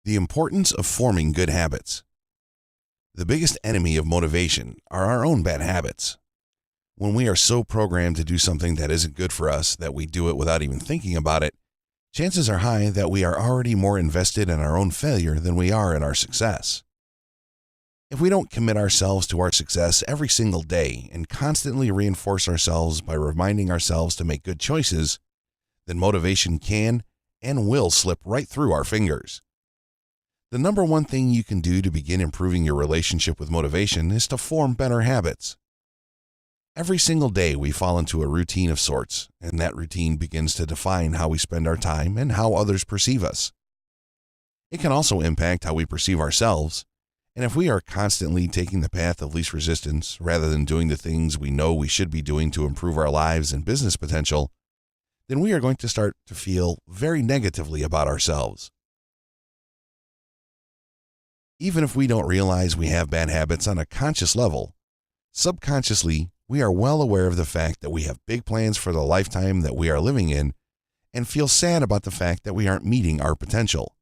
The importance of forming good habits. The biggest enemy of motivation are our own bad habits. When we are so programmed to do something that isn't good for us that we do it without even thinking about it, chances are high that we are already more invested in our own failure than we are in our success. If we don't commit ourselves to our success every single day and constantly reinforce ourselves by reminding ourselves to make good choices, then motivation can and will slip right through our fingers. The number one thing you can do to begin improving your relationship with motivation is to form better habits. Every single day we fall into a routine of sorts, and that routine begins to define how we spend our time and how others perceive us. It can also impact how we perceive ourselves, and if we are constantly taking the path of least resistance rather than doing the things we know we should be doing to improve our lives and business potential, then we are going to start to feel very negatively about ourselves. Even if we don't realize we have bad habits on a conscious level, subconsciously, we are well aware of the fact that we have big plans for the lifetime that we are living in and feel sad about the fact that we aren't meeting our potential.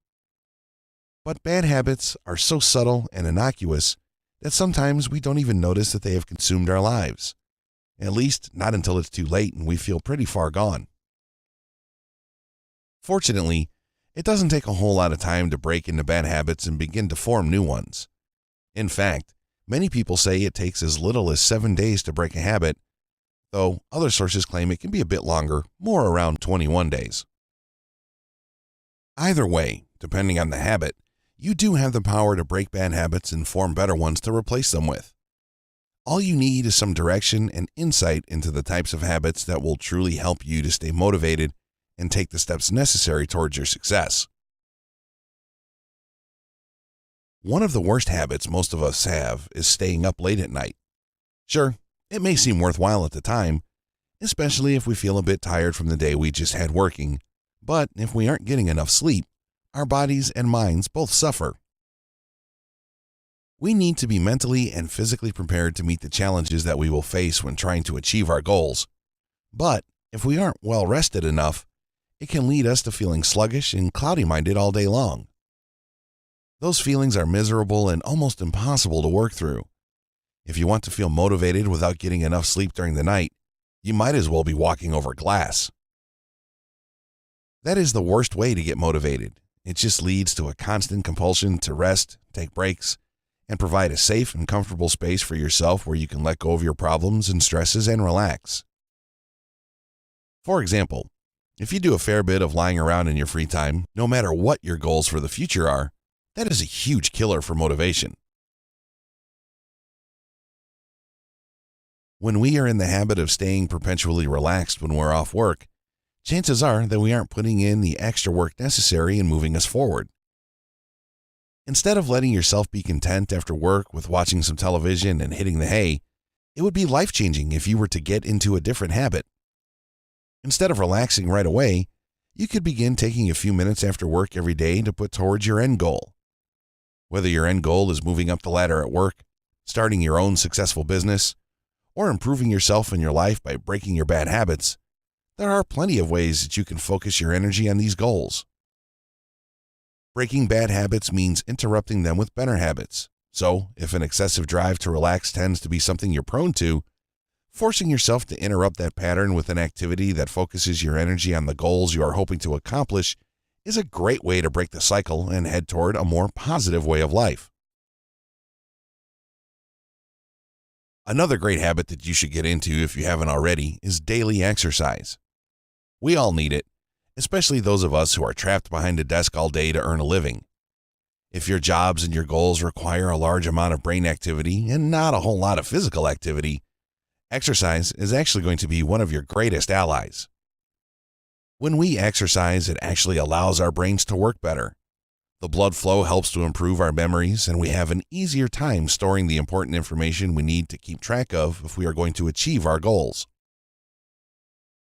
But bad habits are so subtle and innocuous that sometimes we don't even notice that they have consumed our lives. At least, not until it's too late and we feel pretty far gone. Fortunately, it doesn't take a whole lot of time to break into bad habits and begin to form new ones. In fact, many people say it takes as little as 7 days to break a habit, though other sources claim it can be a bit longer, more around 21 days. Either way, depending on the habit, you do have the power to break bad habits and form better ones to replace them with. All you need is some direction and insight into the types of habits that will truly help you to stay motivated and take the steps necessary towards your success. One of the worst habits most of us have is staying up late at night. Sure, it may seem worthwhile at the time, especially if we feel a bit tired from the day we just had working, but if we aren't getting enough sleep, our bodies and minds both suffer. We need to be mentally and physically prepared to meet the challenges that we will face when trying to achieve our goals. But if we aren't well rested enough, it can lead us to feeling sluggish and cloudy-minded all day long. Those feelings are miserable and almost impossible to work through. If you want to feel motivated without getting enough sleep during the night, you might as well be walking over glass. That is the worst way to get motivated. It just leads to a constant compulsion to rest, take breaks, and provide a safe and comfortable space for yourself where you can let go of your problems and stresses and relax. For example, if you do a fair bit of lying around in your free time, no matter what your goals for the future are, that is a huge killer for motivation. When we are in the habit of staying perpetually relaxed when we're off work, chances are that we aren't putting in the extra work necessary in moving us forward. Instead of letting yourself be content after work with watching some television and hitting the hay, it would be life-changing if you were to get into a different habit. Instead of relaxing right away, you could begin taking a few minutes after work every day to put towards your end goal. Whether your end goal is moving up the ladder at work, starting your own successful business, or improving yourself in your life by breaking your bad habits, there are plenty of ways that you can focus your energy on these goals. Breaking bad habits means interrupting them with better habits. So, if an excessive drive to relax tends to be something you're prone to, forcing yourself to interrupt that pattern with an activity that focuses your energy on the goals you are hoping to accomplish is a great way to break the cycle and head toward a more positive way of life. Another great habit that you should get into if you haven't already is daily exercise. We all need it, especially those of us who are trapped behind a desk all day to earn a living. If your jobs and your goals require a large amount of brain activity and not a whole lot of physical activity, exercise is actually going to be one of your greatest allies. When we exercise, it actually allows our brains to work better. The blood flow helps to improve our memories, and we have an easier time storing the important information we need to keep track of if we are going to achieve our goals.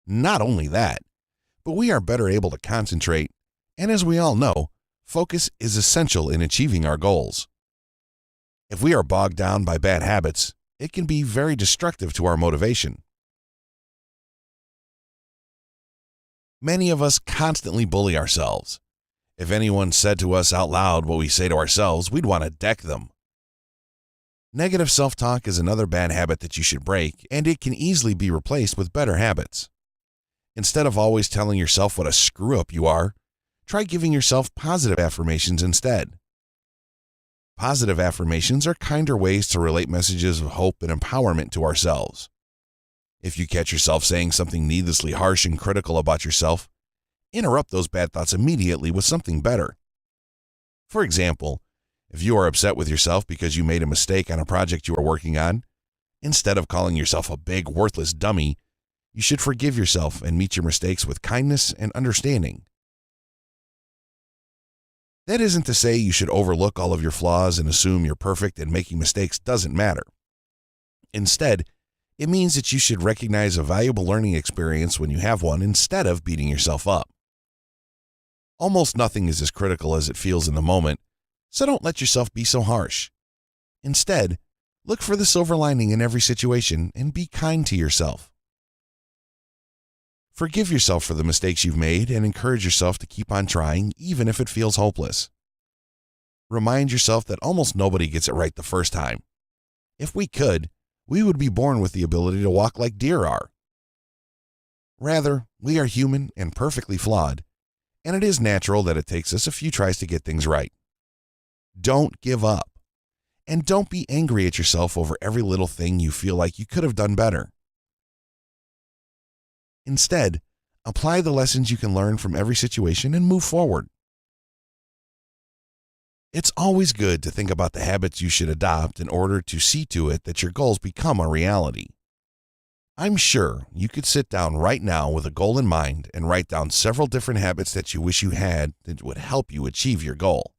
Not only that, but we are better able to concentrate, and as we all know, focus is essential in achieving our goals. If we are bogged down by bad habits, it can be very destructive to our motivation. Many of us constantly bully ourselves. If anyone said to us out loud what we say to ourselves, we'd want to deck them. Negative self-talk is another bad habit that you should break, and it can easily be replaced with better habits. Instead of always telling yourself what a screw-up you are, try giving yourself positive affirmations instead. Positive affirmations are kinder ways to relate messages of hope and empowerment to ourselves. If you catch yourself saying something needlessly harsh and critical about yourself, interrupt those bad thoughts immediately with something better. For example, if you are upset with yourself because you made a mistake on a project you are working on, instead of calling yourself a big, worthless dummy, you should forgive yourself and meet your mistakes with kindness and understanding. That isn't to say you should overlook all of your flaws and assume you're perfect and making mistakes doesn't matter. Instead, it means that you should recognize a valuable learning experience when you have one instead of beating yourself up. Almost nothing is as critical as it feels in the moment, so don't let yourself be so harsh. Instead, look for the silver lining in every situation and be kind to yourself. Forgive yourself for the mistakes you've made and encourage yourself to keep on trying even if it feels hopeless. Remind yourself that almost nobody gets it right the first time. If we could, we would be born with the ability to walk like deer are. Rather, we are human and perfectly flawed, and it is natural that it takes us a few tries to get things right. Don't give up, and don't be angry at yourself over every little thing you feel like you could have done better. Instead, apply the lessons you can learn from every situation and move forward. It's always good to think about the habits you should adopt in order to see to it that your goals become a reality. I'm sure you could sit down right now with a goal in mind and write down several different habits that you wish you had that would help you achieve your goal.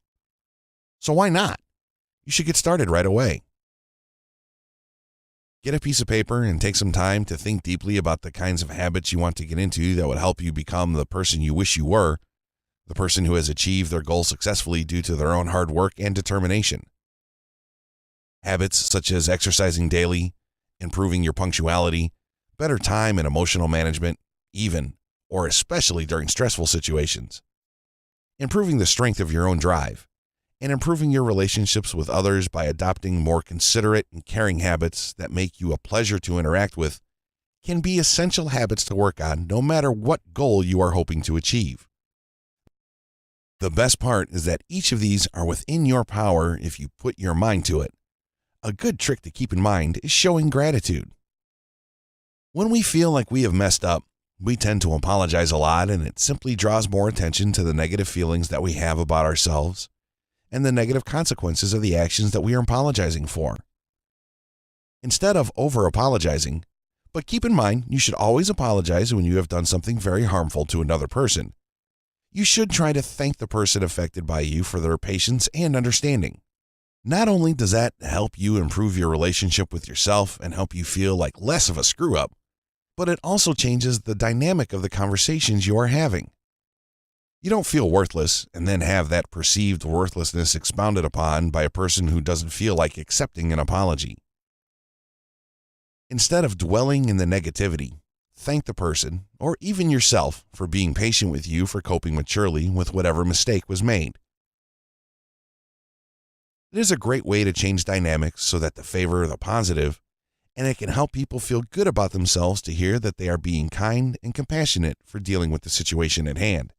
So why not? You should get started right away. Get a piece of paper and take some time to think deeply about the kinds of habits you want to get into that would help you become the person you wish you were, the person who has achieved their goal successfully due to their own hard work and determination. Habits such as exercising daily, improving your punctuality, better time and emotional management, even or especially during stressful situations, improving the strength of your own drive, and improving your relationships with others by adopting more considerate and caring habits that make you a pleasure to interact with can be essential habits to work on no matter what goal you are hoping to achieve. The best part is that each of these are within your power if you put your mind to it. A good trick to keep in mind is showing gratitude. When we feel like we have messed up, we tend to apologize a lot, and it simply draws more attention to the negative feelings that we have about ourselves and the negative consequences of the actions that we are apologizing for. Instead of over-apologizing, but keep in mind you should always apologize when you have done something very harmful to another person. You should try to thank the person affected by you for their patience and understanding. Not only does that help you improve your relationship with yourself and help you feel like less of a screw-up, but it also changes the dynamic of the conversations you are having. You don't feel worthless and then have that perceived worthlessness expounded upon by a person who doesn't feel like accepting an apology. Instead of dwelling in the negativity, thank the person, or even yourself, for being patient with you for coping maturely with whatever mistake was made. It is a great way to change dynamics so that they favor the positive, and it can help people feel good about themselves to hear that they are being kind and compassionate for dealing with the situation at hand.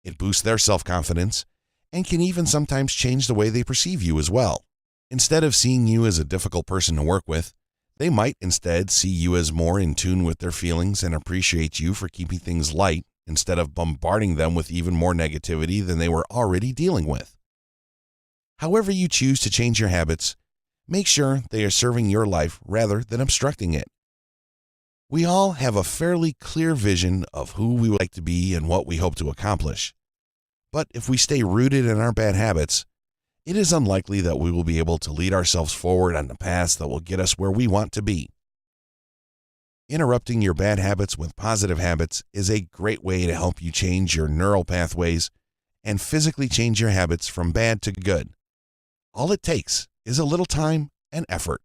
It boosts their self-confidence and can even sometimes change the way they perceive you as well. Instead of seeing you as a difficult person to work with, they might instead see you as more in tune with their feelings and appreciate you for keeping things light instead of bombarding them with even more negativity than they were already dealing with. However you choose to change your habits, make sure they are serving your life rather than obstructing it. We all have a fairly clear vision of who we would like to be and what we hope to accomplish. But if we stay rooted in our bad habits, it is unlikely that we will be able to lead ourselves forward on the paths that will get us where we want to be. Interrupting your bad habits with positive habits is a great way to help you change your neural pathways and physically change your habits from bad to good. All it takes is a little time and effort.